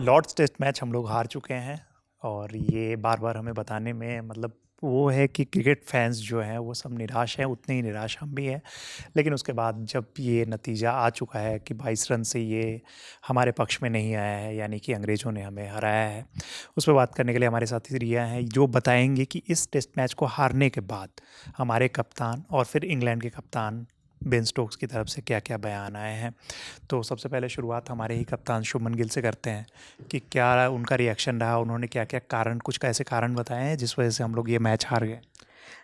Lord's test match हम लोग हार चुके हैं। और ये बार बार हमें बताने में मतलब वो है कि क्रिकेट फैंस जो हैं वो सब निराश हैं, उतने ही निराश हम भी हैं। लेकिन उसके बाद जब ये नतीजा आ चुका है कि 22 रन से ये हमारे पक्ष में नहीं आया है, यानी कि अंग्रेज़ों ने हमें हराया है, उस पर बात करने के लिए हमारे साथी रिया हैं जो बताएंगे कि इस टेस्ट मैच को हारने के बाद हमारे कप्तान और फिर इंग्लैंड के कप्तान बेन स्टोक्स की तरफ से क्या क्या बयान आए हैं। तो सबसे पहले शुरुआत हमारे ही कप्तान शुभमन गिल से करते हैं कि क्या उनका रिएक्शन रहा, उन्होंने क्या क्या कारण, कुछ ऐसे कारण बताए हैं जिस वजह से हम लोग ये मैच हार गए।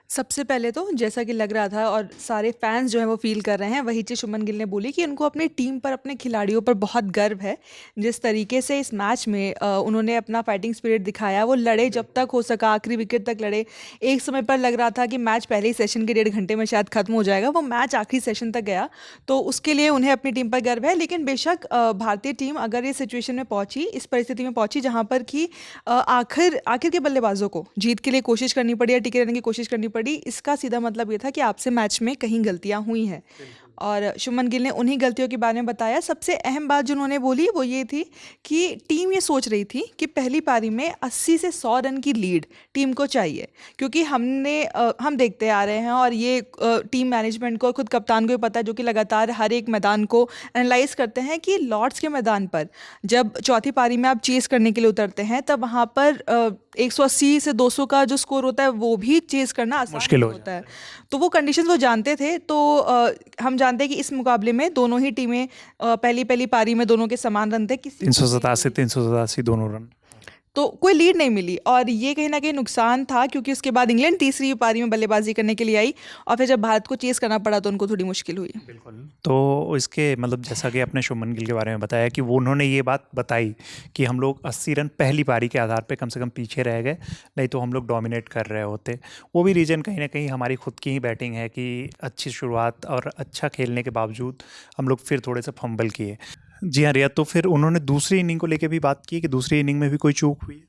सबसे पहले तो जैसा कि लग रहा था और सारे फैंस जो हैं वो फ़ील कर रहे हैं, वही चीज़ शुभमन गिल ने बोली कि उनको अपनी टीम पर, अपने खिलाड़ियों पर बहुत गर्व है। जिस तरीके से इस मैच में उन्होंने अपना फाइटिंग स्पिरिट दिखाया, वो लड़े जब तक हो सका, आखिरी विकेट तक लड़े। एक समय पर लग रहा था कि मैच पहले ही सेशन के 1.5 घंटे में शायद ख़त्म हो जाएगा, वो मैच आखिरी सेशन तक गया। तो उसके लिए उन्हें अपनी टीम पर गर्व है। लेकिन बेशक भारतीय टीम अगर इस सिचुएशन में पहुँची, इस परिस्थिति में पहुँची जहाँ पर कि आखिर आखिर के बल्लेबाजों को जीत के लिए कोशिश करनी पड़ी या टिके रहने की कोशिश करनी पड़ी, इसका सीधा मतलब ये था कि आपसे मैच में कहीं गलतियां हुई हैं। और शुभमन गिल ने उन्हीं गलतियों के बारे में बताया। सबसे अहम बात जो उन्होंने बोली वो ये थी कि टीम ये सोच रही थी कि पहली पारी में 80 से 100 रन की लीड टीम को चाहिए, क्योंकि हम देखते आ रहे हैं और ये टीम मैनेजमेंट को, खुद कप्तान को भी पता है, जो कि लगातार हर एक मैदान को एनालाइज करते हैं कि लॉर्ड्स के मैदान पर जब चौथी पारी में आप चेस करने के लिए उतरते हैं, तब वहाँ पर 180 से 200 का जो स्कोर होता है वो भी चेस करना आसान मुश्किल नहीं हो होता जाता है। है। तो वो कंडीशंस वो जानते थे। तो हम जानते हैं कि इस मुकाबले में दोनों ही टीमें पहली पहली पारी में दोनों के समान रन थे, किसी तीन को सौ लीड नहीं सतासी मिली। 387 दोनों रन। तो कोई लीड नहीं मिली और ये कहीं ना कहीं नुकसान था, क्योंकि उसके बाद इंग्लैंड तीसरी पारी में बल्लेबाजी करने के लिए आई और फिर जब भारत को चेस करना पड़ा तो उनको थोड़ी मुश्किल हुई। बिल्कुल। तो इसके मतलब जैसा कि आपने शुभमन गिल के बारे में बताया कि वो उन्होंने ये बात बताई कि हम लोग 80 रन पहली पारी के आधार पे कम से कम पीछे रह गए, नहीं तो हम लोग डोमिनेट कर रहे होते। वो भी रीज़न कहीं ना कहीं हमारी खुद की ही बैटिंग है कि अच्छी शुरुआत और अच्छा खेलने के बावजूद हम लोग फिर थोड़े से फंबल किए। जी हाँ रिया, तो फिर उन्होंने दूसरी इनिंग को लेके भी बात की कि दूसरी इनिंग में भी कोई चूक हुई है।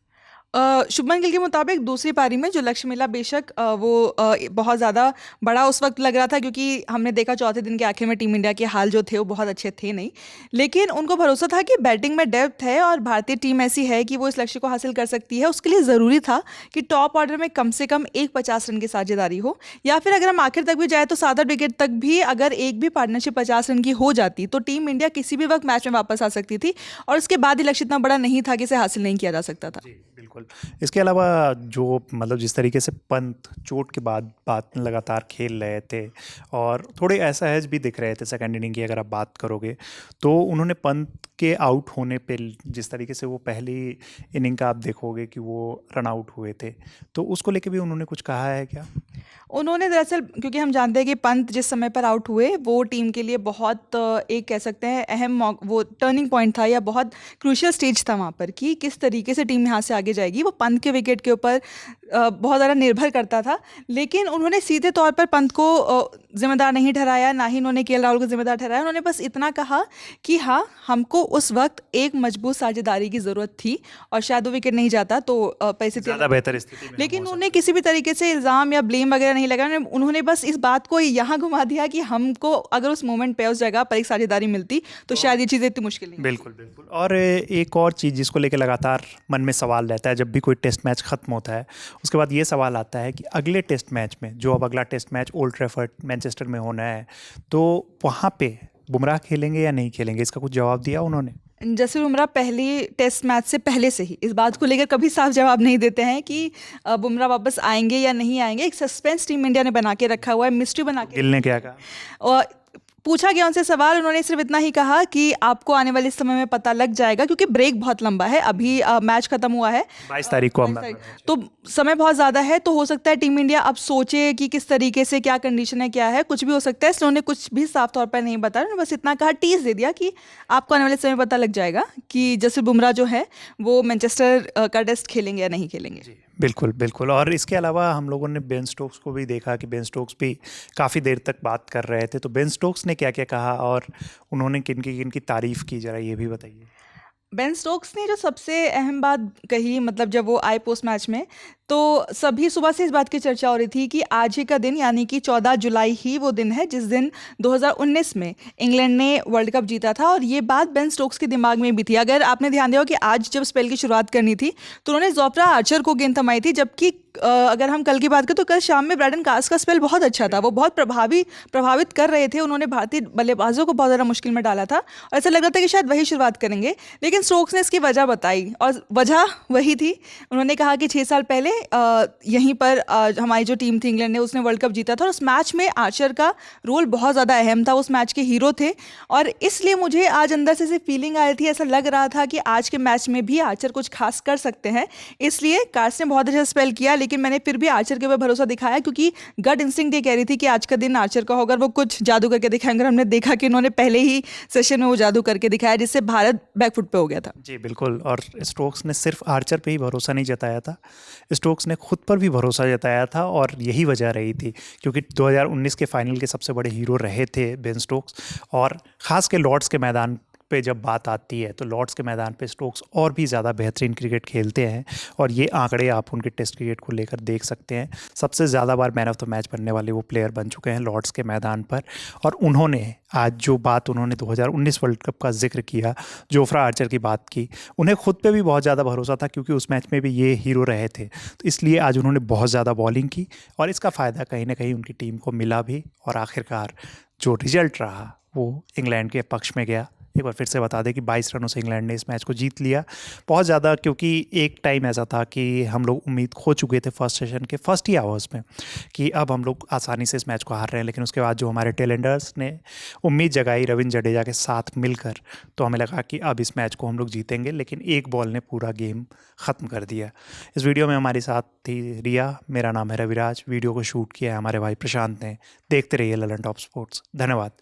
शुभमन गिल के मुताबिक दूसरी पारी में जो लक्ष्य मिला, बेशक वो बहुत ज़्यादा बड़ा उस वक्त लग रहा था, क्योंकि हमने देखा चौथे दिन के आखिर में टीम इंडिया के हाल जो थे वो बहुत अच्छे थे नहीं। लेकिन उनको भरोसा था कि बैटिंग में डेप्थ है और भारतीय टीम ऐसी है कि वो इस लक्ष्य को हासिल कर सकती है। उसके लिए ज़रूरी था कि टॉप ऑर्डर में कम से कम एक 50 रन की साझेदारी हो, या फिर अगर हम आखिर तक भी जाए तो 7 विकेट तक भी अगर एक भी पार्टनरशिप 50 रन की हो जाती तो टीम इंडिया किसी भी वक्त मैच में वापस आ सकती थी। और उसके बाद ही लक्ष्य इतना बड़ा नहीं था कि इसे हासिल नहीं किया जा सकता था। जी, बिल्कुल। इसके अलावा जो मतलब जिस तरीके से पंत चोट के बाद बात लगातार खेल रहे थे और थोड़े असहज भी दिख रहे थे सेकंड इनिंग की अगर आप बात करोगे, तो उन्होंने पंत के आउट होने पे जिस तरीके से वो पहली इनिंग का आप देखोगे कि वो रन आउट हुए थे, तो उसको लेके भी उन्होंने कुछ कहा है क्या? उन्होंने दरअसल, क्योंकि हम जानते हैं कि पंत जिस समय पर आउट हुए वो टीम के लिए बहुत एक कह सकते हैं अहम वो टर्निंग पॉइंट था या बहुत क्रूशियल स्टेज था वहाँ पर कि किस तरीके से टीम यहाँ से आगे जाएगी। वो पंत के विकेट के ऊपर बहुत ज़्यादा निर्भर करता था। लेकिन उन्होंने सीधे तौर पर पंत को जिम्मेदार नहीं ठहराया, ना ही उन्होंने केएल राहुल को जिम्मेदार ठहराया। उन्होंने बस इतना कहा कि हाँ, हमको उस वक्त एक मजबूत साझेदारी की ज़रूरत थी और शायद वो विकेट नहीं जाता तो परिस्थिति ज़्यादा अलग बेहतर होती। स्थिति में हम हो लेकिन उन्हें सकते थे। किसी भी तरीके से इल्ज़ाम या ब्लेम वगैरह नहीं लगा। उन्होंने बस इस बात को यहाँ घुमा दिया कि हमको अगर उस मोमेंट पे, उस जगह पर एक साझेदारी मिलती तो तो शायद ये चीज़ें इतनी मुश्किल नहीं होती। बिल्कुल, बिल्कुल। और एक और चीज़ जिसको लेके लगातार मन में सवाल रहता है जब भी कोई टेस्ट मैच ख़त्म होता है, उसके बाद ये सवाल आता है कि अगले टेस्ट मैच में, जो अब अगला test match Old Trafford Manchester में होना है, तो वहाँ पे बुमराह खेलेंगे या नहीं खेलेंगे? इसका कुछ जवाब दिया उन्होंने? जसप्रीत बुमराह पहले टेस्ट मैच से पहले से ही इस बात को लेकर कभी साफ जवाब नहीं देते हैं कि बुमराह वापस आएंगे या नहीं आएंगे। एक सस्पेंस टीम इंडिया ने बना के रखा हुआ है, मिस्ट्री बना तो के गिल ने रखी क्या हुई कहा? है। और पूछा गया उनसे सवाल, उन्होंने सिर्फ इतना ही कहा कि आपको आने वाले समय में पता लग जाएगा, क्योंकि ब्रेक बहुत लंबा है। अभी मैच खत्म हुआ है 22 तारीख को 22 तारीख, अहमदाबाद मैच है। तो समय बहुत ज़्यादा है। तो हो सकता है टीम इंडिया अब सोचे कि किस तरीके से, क्या कंडीशन है, क्या है, कुछ भी हो सकता है। इसलिए उन्होंने कुछ भी साफ तौर पर नहीं बताया। उन्होंने बस इतना कहा, टीज दे दिया कि आपको आने वाले समय में पता लग जाएगा कि जसप्रीत बुमराह जो है वो मैनचेस्टर का टेस्ट खेलेंगे या नहीं खेलेंगे। जी, बिल्कुल, बिल्कुल। और इसके अलावा हम लोगों ने बेन स्टोक्स को भी देखा कि बेन स्टोक्स भी काफ़ी देर तक बात कर रहे थे। तो बेन स्टोक्स ने क्या-क्या कहा और उन्होंने किन-किन की तारीफ़ की, ज़रा ये भी बताइए? बेन स्टोक्स ने जो सबसे अहम बात कही, मतलब जब वो आए पोस्ट मैच में, तो सभी सुबह से इस बात की चर्चा हो रही थी कि आज ही का दिन यानी कि 14 जुलाई ही वो दिन है जिस दिन 2019 में इंग्लैंड ने वर्ल्ड कप जीता था। और ये बात बेन स्टोक्स के दिमाग में भी थी। अगर आपने ध्यान दिया हो कि आज जब स्पेल की शुरुआत करनी थी तो उन्होंने जोफ्रा आर्चर को गेंद थमाई थी, जबकि अगर हम कल की बात करें तो कल शाम में ब्रैडन कास का स्पेल बहुत अच्छा था। वो बहुत प्रभावित कर रहे थे। उन्होंने भारतीय बल्लेबाजों को बहुत ज़्यादा मुश्किल में डाला था और ऐसा लग रहा था कि शायद वही शुरुआत करेंगे, लेकिन स्टोक्स ने इसकी वजह बताई और वजह वही थी। उन्होंने कहा कि 6 साल पहले यहीं पर हमारी जो टीम थी इंग्लैंड ने, उसने वर्ल्ड कप जीता था और उस मैच में आर्चर का रोल बहुत ज़्यादा अहम था। उस मैच के हीरो थे और इसलिए मुझे आज अंदर से फीलिंग आ रही थी, ऐसा लग रहा था कि आज के मैच में भी आर्चर कुछ खास कर सकते हैं। इसलिए कार्स ने बहुत अच्छा स्पेल किया, लेकिन मैंने फिर भी आर्चर के ऊपर भरोसा दिखाया क्योंकि गट इंस्टिंक्ट ये कह रही थी कि आज का दिन आर्चर का होगा, वो कुछ जादू करके दिखाएंगे। हमने देखा कि उन्होंने पहले ही सेशन में वो जादू करके दिखाया जिससे भारत बैकफुट पे हो गया था। जी बिल्कुल। और स्टोक्स ने सिर्फ आर्चर पे ही भरोसा नहीं जताया था, स्टोक्स ने खुद पर भी भरोसा जताया था और यही वजह रही थी क्योंकि 2019 के फाइनल के सबसे बड़े हीरो रहे थे बेन स्टोक्स। और ख़ास के लॉर्ड्स के मैदान पे जब बात आती है तो लॉर्ड्स के मैदान पे स्टोक्स और भी ज़्यादा बेहतरीन क्रिकेट खेलते हैं और ये आंकड़े आप उनके टेस्ट क्रिकेट को लेकर देख सकते हैं। सबसे ज़्यादा बार मैन ऑफ द मैच बनने वाले वो प्लेयर बन चुके हैं लॉर्ड्स के मैदान पर। और उन्होंने आज जो बात उन्होंने 2019 वर्ल्ड कप का जिक्र किया, जोफ्रा आर्चर की बात की, उन्हें खुद पे भी बहुत ज़्यादा भरोसा था क्योंकि उस मैच में भी ये हीरो रहे थे। तो इसलिए आज उन्होंने बहुत ज़्यादा बॉलिंग की और इसका फ़ायदा कहीं ना कहीं उनकी टीम को मिला भी और आखिरकार जो रिजल्ट रहा वो इंग्लैंड के पक्ष में गया। एक बार फिर से बता दें कि 22 रनों से इंग्लैंड ने इस मैच को जीत लिया। बहुत ज़्यादा, क्योंकि एक टाइम ऐसा था कि हम लोग उम्मीद खो चुके थे फर्स्ट सेशन के फर्स्ट ही आवर्स में कि अब हम लोग आसानी से इस मैच को हार रहे हैं, लेकिन उसके बाद जो हमारे टेलेंडर्स ने उम्मीद जगाई रविंद्र जडेजा के साथ मिलकर, तो हमें लगा कि अब इस मैच को हम लोग जीतेंगे, लेकिन एक बॉल ने पूरा गेम ख़त्म कर दिया। इस वीडियो में हमारे साथ थी रिया, मेरा नाम है रविराज, वीडियो को शूट किया है हमारे भाई प्रशांत ने। देखते रहिए ललन टॉप स्पोर्ट्स। धन्यवाद।